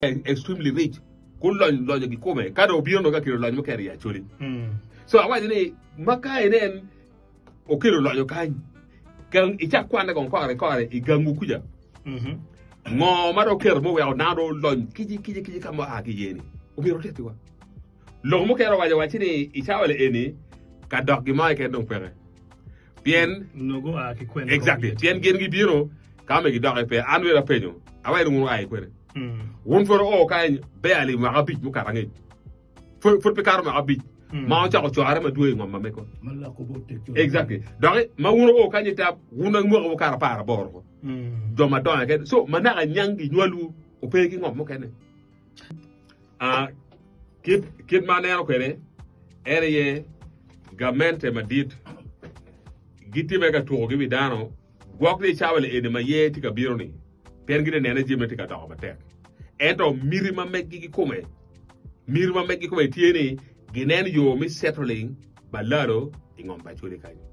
extremely rich kun lo gi come kada obiro no ga kiro lo mo kari actually so awa ni maka enen o kiro lo kan kan icha kwanda kon kore igangu kuja ngo maro kero mo wa na do lo kiji kama agi yeni obiro tete wa lo mo kero wa chini icha wale eni ka dog gi mai ke don pere bien no go a ki kwen exactly bien gen gi biro kame gi dog pe anwe la penyo awa ni ngunu ay kwere won for o kañ be ali ma abij mu karange for pe kar ma abij ma on cha ko ara ma duwe ngom ma me ko malla ko bo tek exactly donc ma wono o kañ ta wona mo ko kar para bor ko do ma don ke so ma na nyangi nywalu o pe ki ngom mo kene kid ma ne ko re ere ye gamente ma dit gitti me ga to gi bidano gwakli chawale ede ma ye ti ka biro ni pergide nena jimeti ka dawo batek ento mirima meggi come tieni ginen yo mi settling balaro ingom ba chuli kanyo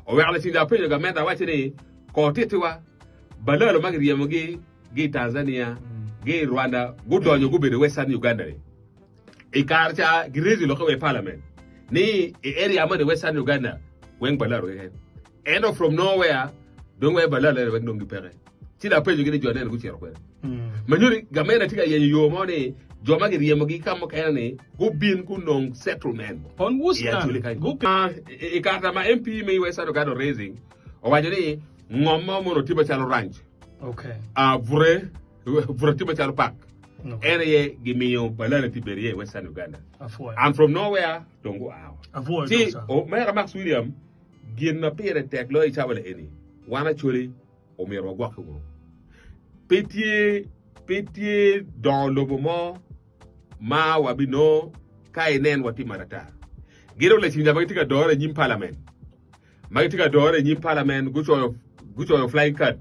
o wala sinda penyo ga menda wachini ko titiwa balaro magri yamogi gi Tanzania gi Rwanda gudonyo gubere Western Uganda e karcha girezi lo ko parliament ni area ma de Western Uganda wen balaro end from nowhere don't we balaro wen dongi pere ti da pejo gine jone ngu chero ko manyuri gamena tika yenyo yo mone joma gi riemo gi kamo kayane go bin ku non settlement on wustan go e kata ma MP me we sado gado raising o wajani ngomma mono tiba chalo ranch okay vure tiba chalo park ere gi miyo balala tiberie Western Uganda and from nowhere don't go out avoid see o mera Max William gin na pere tek lo chabale eni wana chuli o mero gwako pétier dans le moment ma wabino kainen wati marata gero le sinja magitika dore nyim parliament gucho flying card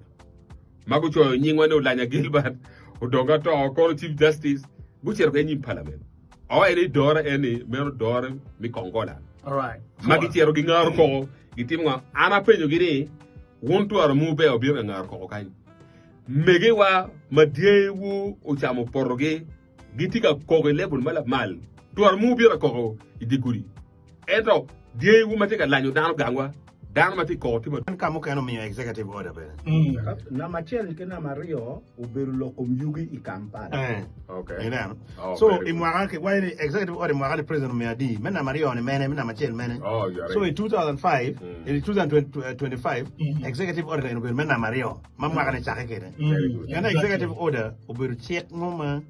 magucho nyingwane ulanya Gilbert udonga to ko chief justice gucho ko nyim parliament o ene dore ene mero dore mi kongola all right magichero gi ngar ko gitimwa ana penyo giri wonto ara mu be obira ngar ko kan mege wa madiewu o chamo poroge gitika ko level mala mal to ara mu bira ko idiguri eto diewu matika lanyo dan gangwa dan mati ko tima kan mo kano mi executive order be na machel ke na Mario uberu lo komyugi I Kampala okay so in Mwagake why the executive order Mwagake president me adi mena Mario ne mene mena machel mene so in 2005 in 2025 executive order in mena Mario Mwagane chake kede yana executive order uberu check ngoma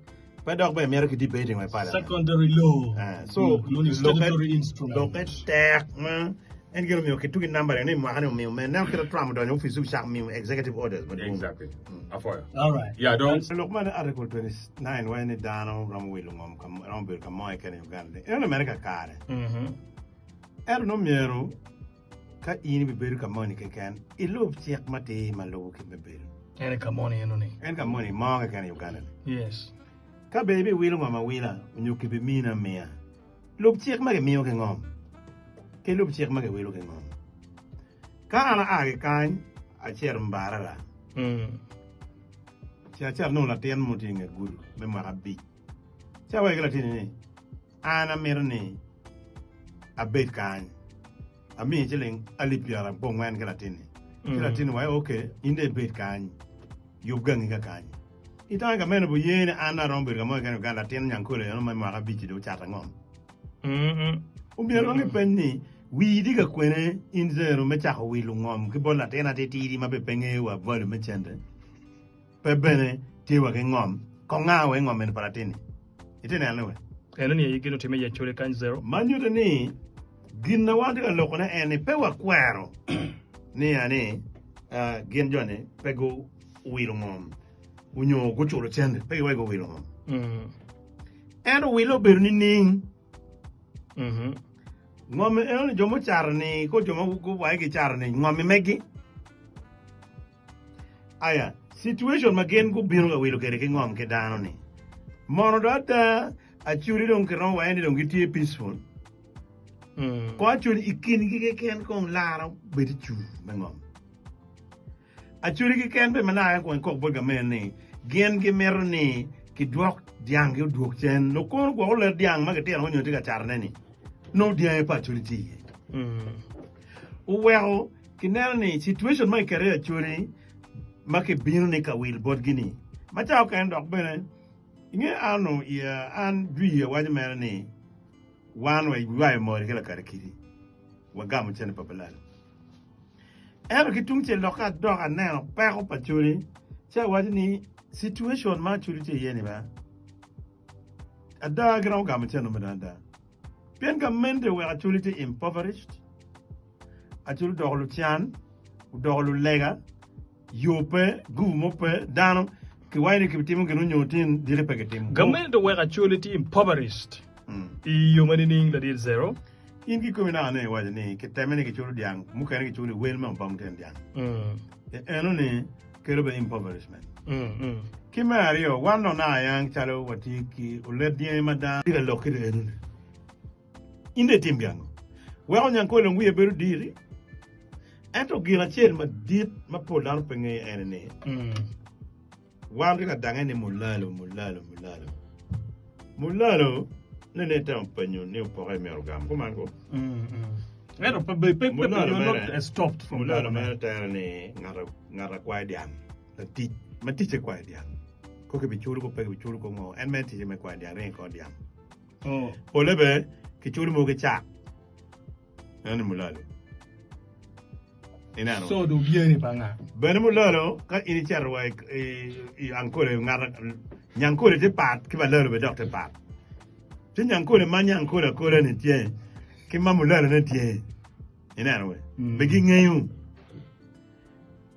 pa dog ba America debating my father secondary law so statutory instrument loket tek en gero mi okay tugi number ne mo hanu mi men na kira tram do no fisu shak mi executive orders but exactly afoya all right yeah don't look man article 29 when it down ram wilungom kam ram ber kam moy ken Uganda en America kare no miero ka ini be ber kam money ken ilob tiek mate malo ke be ber en kam money en kam money mo ken Uganda yes ka baby wilungom ma wila nyuki be mina mea lob tiek ma ke miyo ke ngom ke lob tiek ma ke wilo ke ngom ka ana age kan a cher mbara la cher no la ten mutinga guru be ma bi cha wa gala tini ana mirni a bet kan a mi chilling alipiara bongwan gala tini wa okay inde bet kan yu gangi ka kan itanga mena bu yene ana rombe ga mo kan gala ten nyankole no ma bi ti do chata ngom umbia penni wi diga kwene in zero me cha wi lungom ke bola tena te tiri ma be penge wa vole me chende pe bene ti wa ke ngom ko nga we ngom en paratini itene alwe eno ni yigino time ya chole kan zero manyo de ni ginna wa diga lokona en pe wa kwero ni ani gin jone pe go wi lungom unyo go cholo chende pe wa go wi lungom eno wi lo berni ning ngome eno jomo charni ko jomo ko wa ke charni ngome megi aya situation magen go biro ga wilo kere ke ngom ke dano ni mono data a churi don ke no wa ndi don gitie peaceful ko a churi ikin gi ke ken kon laro be ti chu ngom a churi gi ken be mana ko bo ga men ni gen gi merni ki dwok diang yu duok chen no ko go le diang ma ke tian ho nyu ti ka char ne ni no diang pa chuliti well kinani situation ma kare churi ma ke binu ne ka wil bot gini ma cha ka ndok bene inge anu ya an dwi ya wa me ni wan wa mo ke la kare kiri wa gam chen papalal er ki tung che loka do ka ne pa ko pa churi cha wa ni situation ma churi che yeni ba ada gra gam chen no da pen ka mente we actually impoverished actually do lu tian do lu lega yope gumope dano ki wayne ki timu genu nyotin dire pegetim Government were actually impoverished. Humanity that is zero. in ki komina ne wa ni ki temene ki chulu diang mu kan ki chulu wel ma bang ten diang eno ne kero be impoverishment ki mario wano na yang chalo wati ki uledie mada diga lokire eno inde tim gang wa nyan ko longu ye beru diri ento gira chen ma dit ma polar penge ene ne wan ka dange ni mulalo ne tam penyo ne po meru gam ko man ko But people are not stopped from mulalo that. ma ta ne ngara kwa diam la ti ma ti che kwa diam ko ke bichuru ko pe bichuru ko ngo en me ti me kwa diam re ko diam Oh. o lebe ki churu mo ke cha ene mulalo ina no So do bien panga. bene mulalo ka ini charwa i ankole ngara nyankole te pat ki ba lalo be doctor pat te nyankole ma nyankole ko le ne tie ki ma mulalo ne tie ina no be gi ngeyu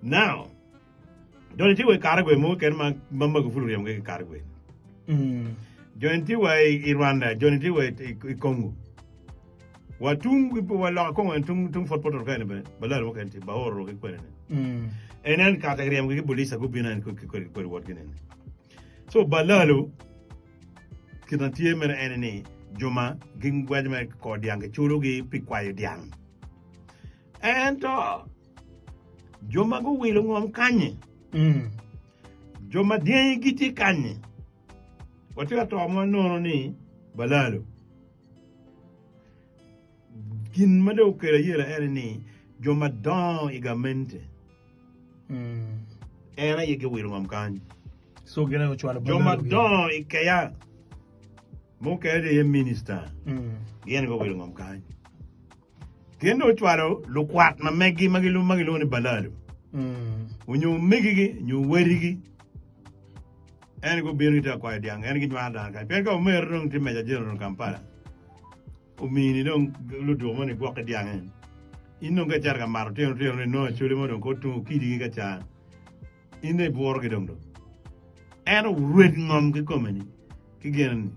now don't you we karagwe mo ken ma mama ko fulu yam ke karagwe jonti wa i Rwanda jonti wa i Congo watung po wala ko tung fort poto ka ne be balalo mo kan ti ba horo ke kwene enen category am ke police ko binan ko wot genen so balalo kinantie mer enene juma ging gwadme ko diang ke chulo gi pikwayo diang ento juma go wilo ngom kanye juma die giti kanye wati to mo no ni balalo kin mado kere yera enene juma don igamente era yege wilo ngom kanye So get out to juma don ikaya mo kere ye minister yen go wilo ngom kanye kendo chwalo lukwat ma megi magilu ni balalo unyu megi nyu werigi en go biru ta kwa diang en gi nyanda ka pe ko mer rung ti meja jero Kampala umini dong lu do mo ni gwa ka diang en ino ga jar ga maro te no chule mo don ko tu kidi ga cha ine bor gi dong do en red ngom gi komeni ki gen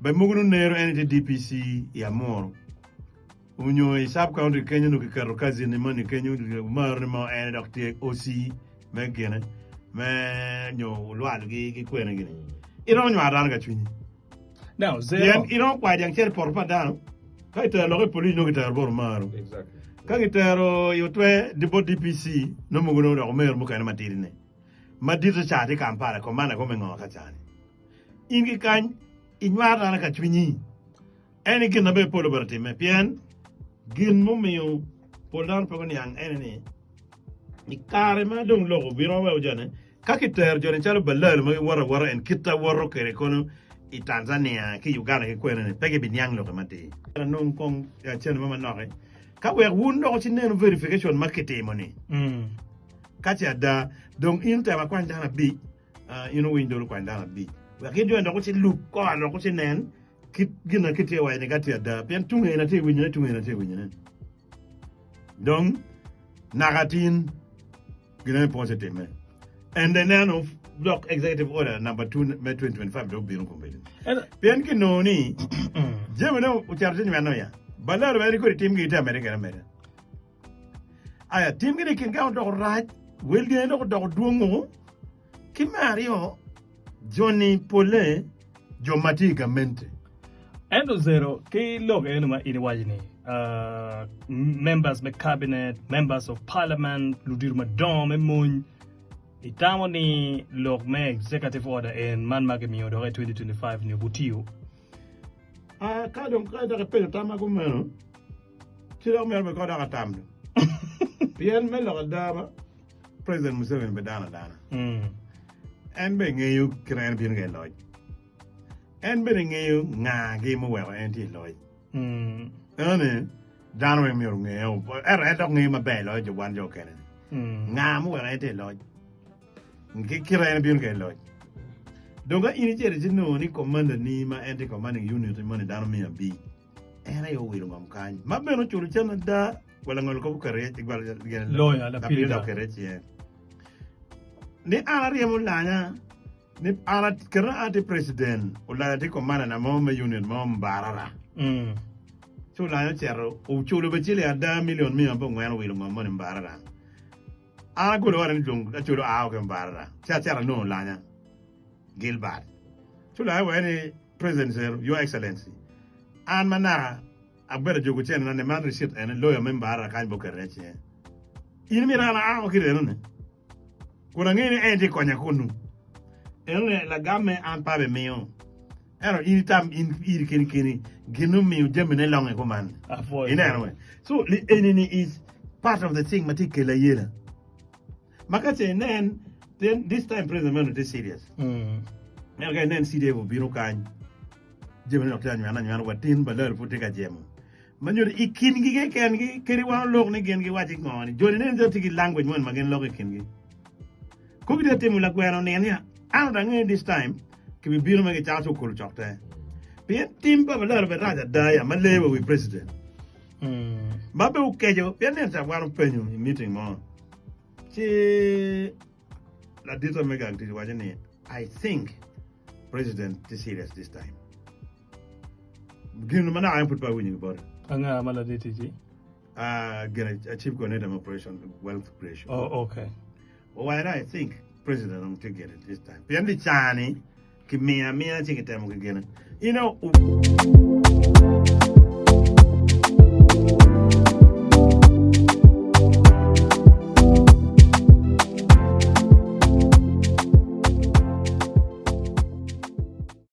ba mugunu nero en te DPC ya moro unyo i sub county Kenya no ki karo kazi ni mani Kenya mar mo en doctor OC me gene me nyo lwal gi kwene gini ino nyo adan ga chuni Now, zero. yen ino kwa jang cher por pa dano ka ite lo ke police no ki ter bor maro Exactly. ka ki tero yo twe dibo DPC no muguno do mer mo kana matiri ne madito cha ti Kampala ko mana ko me ngo ka chani ingi kan inwa adan ka chuni eni gina be polo berti me pien gin mo mio polar pa kon yang enene ni kare ma dong logo biro wa jane ka kiter jone chalo balal mo wara en kita waro kere kono i Tanzania ki Uganda ki kwene pege binyang logo mate non kong ya chen mama noke ka we wun do ci nenu verification marketing money ka ci ada donc in ta kwa ndana bi ino window kwa ndana bi we ki do ndo ci lu ko ndo ko ci nen kit gina kite wa ne gati ada pen tunge na te winyane tunge na te winyane donc nagatin gina positive me and then of block executive order number 2 May 2025 do bi ko mbele pen ki no ni jeme no ucharje ni mano ya balaro bari ko team gi ta America America aya team gi kin ga do right wel gi do duongo ki Mario Johnny Pole Jomatika mente Endo zero. Ki look enuma iniwajini. Members of cabinet, members of parliament, ludir madam, emun. Itamo ni log me executive order en man magemi odore 2025 ni butio. Ka dong ka da pe ta ma ko meno. Ti lo mer be ko da tam. Bien me lo da ba. President Museveni be dana. En be ngeyu kran bien ge loy. En be ngeyu nga ge mo wa en ti loy. Ene dana we mi ngeyu. Era dog ngeyu ma be loy jo wan jo kene. Nga mo wa en ti loy. Ngi kran bien ge loy. Donga ini chere jino ni commander ni ma anti commanding unit mani dano mi abi. Era yo wilo ngam kany. Ma beno churu chana da wala ngol ko kare igwal gen Lawyer la pilda kare tie. Ni ala riemo lanya ni ala kara ati president wala ati commander na mo me unit mo barara. So lanya chero o chulu be chile ada million mi ambo ngwan wilo ngam mani barara. Ala ko wala ni jong chulu aw ke barara. Cha no lanya. Gilbert. Chula when President sir, Your Excellency. And mana a better joke chen and the man receipt and a lawyer member a kind book reach. In Mirana Akirene. Kurangini enti Konyakunu. And la gamme and pabe meo. And in time in Irkini, Ginumi, Germany long a command. In anyway. So the enemy is part of the thing, Matikela Yela. Makate then this time President is serious. Okay, then see they will be no kind. Jimmy of Tanya and what tin but learn to take a gem. Man, you're a king can carry one long again, get watching on. Joining in the ticket language one again, log a king. Cook the team like where on Ania. Out this time, can be built a chance to call chapter. Be a team of a little bit rather die, my labor with president. Babu Kajo, Pianets have one opinion in meeting more. La dita mega activity wasn't it? I think President is serious this time. Give me I put by winning about it. Anga maladiti. Get a chief coordinator operation, wealth creation. Oh, okay. Why I think President will take it this time. Piandi Chani, give me a take it time again. You know.